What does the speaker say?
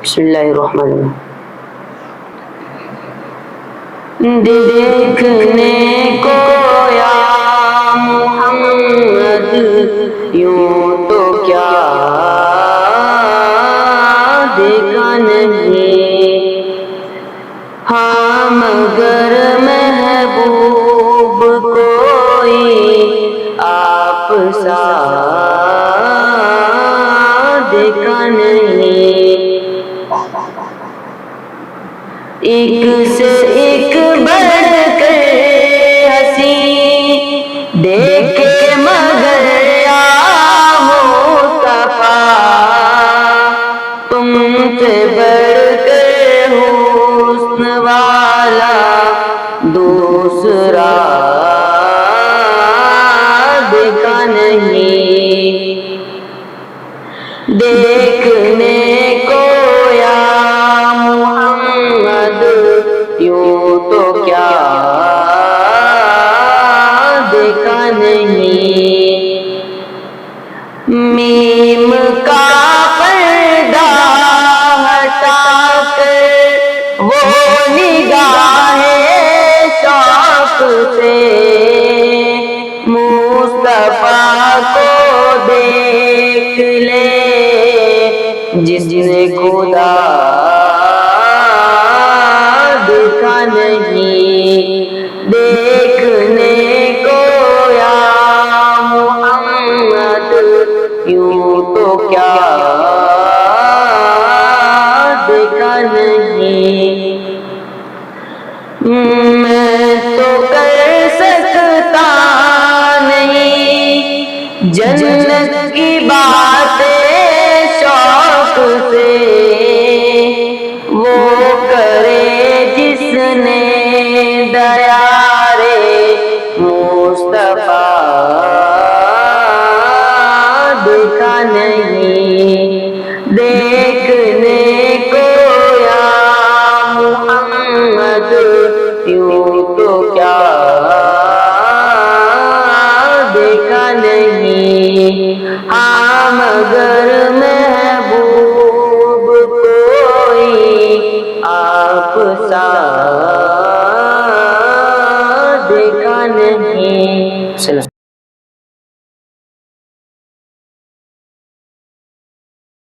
بسم اللہ الرحمن الرحیم۔ دیکھنے کو یا محمد یوں تو کیا دیکھا نہیں، ہاں مگر محبوب کوئی آپ سا دیکھا نہیں، ایک سے ایک بڑھ کر ہنسی دیکھے مگر یا مصطفیٰ، تم سے بڑھ کر حسن والا دوسرا دیکھا نہیں، دیکھنے کو یا محمد یوں تو کیا دیکھا نہیں، میم کا پردہ ہٹا کر وہ نگاہ شوق سے مصطفیٰ کو دیکھ لے جس نے خدا دیکھا نہیں، دیکھنے کو یا محمد یوں تو کیا دیکھا نہیں، میں تو کر سکتا نہیں جنت کی باتیں شوق سے، وہ کرے جس نے دیارے مصطفیٰ دیکھا نہیں، دیکھنے کو یا محمد یوں تو کیا دیکھا نہیں، ہاں مگر محبوب کوئی آپ سا دیکھا نہیں۔